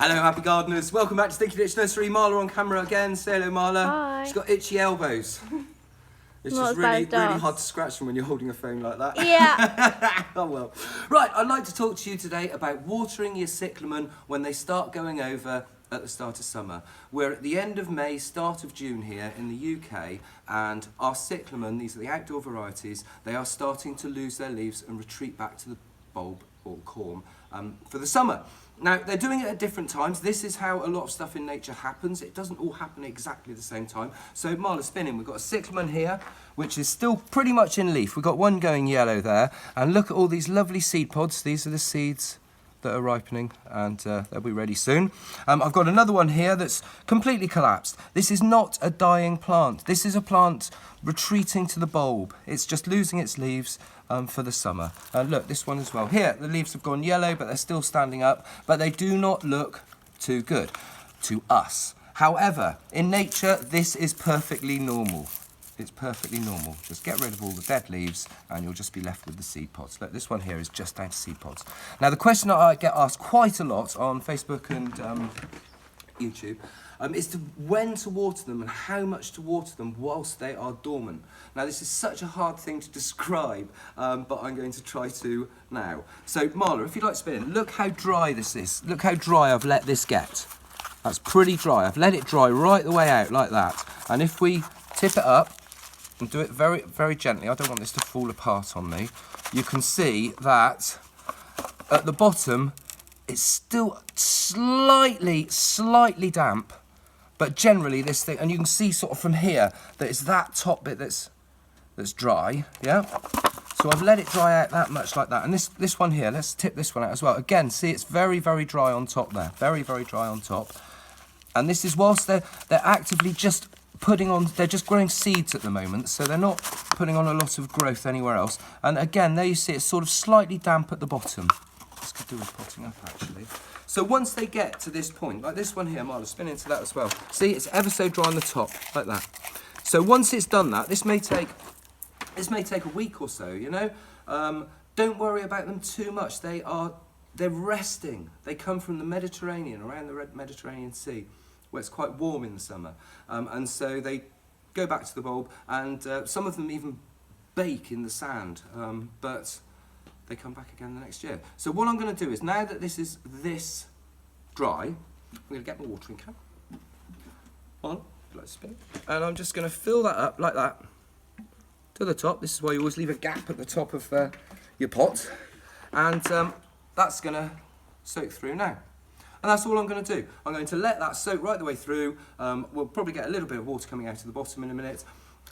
Hello, happy gardeners. Welcome back to Stinky Ditch Nursery. Marla on camera again. Say hello, Marla. Hi. She's got itchy elbows. It's Not just as bad really, as really Dar's. hard to scratch them when you're holding a phone like that. Yeah. Oh well. Right, I'd like to talk to you today about watering your cyclamen when they start going over at the start of summer. We're at the end of May, start of June here in the UK, and our cyclamen, these are the outdoor varieties, they are starting to lose their leaves and retreat back to the bulb or corm for the summer. Now, they're doing it at different times. This is how a lot of stuff in nature happens. It doesn't all happen exactly the same time. So, Marla, spinning, we've got a cyclamen here, which is still pretty much in leaf. We've got one going yellow there. And look at all these lovely seed pods. These are the seeds that are ripening, and they'll be ready soon. I've got another one here that's completely collapsed. This is not a dying plant. This is a plant retreating to the bulb. It's just losing its leaves for the summer. Look, this one as well. Here, the leaves have gone yellow, but they're still standing up, but they do not look too good to us. However, in nature, this is perfectly normal. It's perfectly normal. Just get rid of all the dead leaves and you'll just be left with the seed pods. Look, this one here is just down to seed pods. Now, the question that I get asked quite a lot on Facebook and YouTube is when to water them and how much to water them whilst they are dormant. Now, this is such a hard thing to describe, but I'm going to try to now. So, Marla, if you'd like spinning, look how dry this is. Look how dry I've let this get. That's pretty dry. I've let it dry right the way out like that. And if we tip it up, and do it very, very gently. I don't want this to fall apart on me. You can see that at the bottom, it's still slightly damp, but generally this thing, and you can see sort of from here that it's that top bit that's dry, yeah? So I've let it dry out that much like that. And this one here, let's tip this one out as well. Again, see, it's very, very dry on top there. Very, very dry on top. And this is whilst they're actively just putting on, they're just growing seeds at the moment, so they're not putting on a lot of growth anywhere else. And again, there you see it's sort of slightly damp at the bottom. This could do with potting up, actually. So once they get to this point, like this one here, Marla, spin into that as well. See, it's ever so dry on the top, like that. So once it's done that, this may take a week or so, you know. Don't worry about them too much. They're resting. They come from the Mediterranean, around the Mediterranean Sea, where it's quite warm in the summer, and so they go back to the bulb, and some of them even bake in the sand, but they come back again the next year. So what I'm going to do is, now that this is this dry, I'm going to get my watering can on, let's spin, and I'm just going to fill that up like that to the top. This is why you always leave a gap at the top of your pot, and that's going to soak through now. And that's all I'm going to do. I'm going to let that soak right the way through. We'll probably get a little bit of water coming out of the bottom in a minute.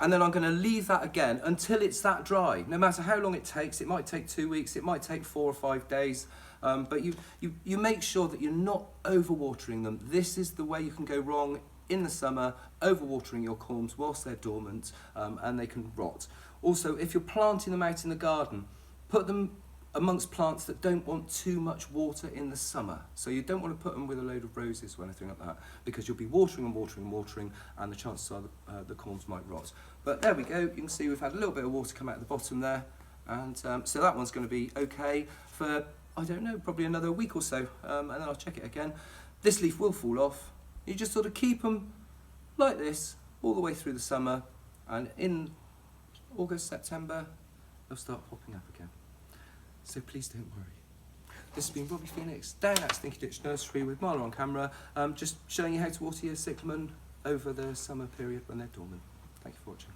And then I'm going to leave that again until it's that dry. No matter how long it takes, it might take 2 weeks, it might take 4 or 5 days. But you make sure that you're not overwatering them. This is the way you can go wrong in the summer, overwatering your corms whilst they're dormant, and they can rot. Also, if you're planting them out in the garden, put them amongst plants that don't want too much water in the summer. So you don't want to put them with a load of roses or anything like that, because you'll be watering and watering and watering, and the chances are the corms might rot. But there we go, you can see we've had a little bit of water come out the bottom there, and so that one's going to be okay for, I don't know, probably another week or so, and then I'll check it again. This leaf will fall off. You just sort of keep them like this all the way through the summer, and in August, September, they'll start popping up again. So please don't worry. This has been Robbie Phoenix down at Stinky Ditch Nursery with Marla on camera, just showing you how to water your cyclamen over the summer period when they're dormant. Thank you for watching.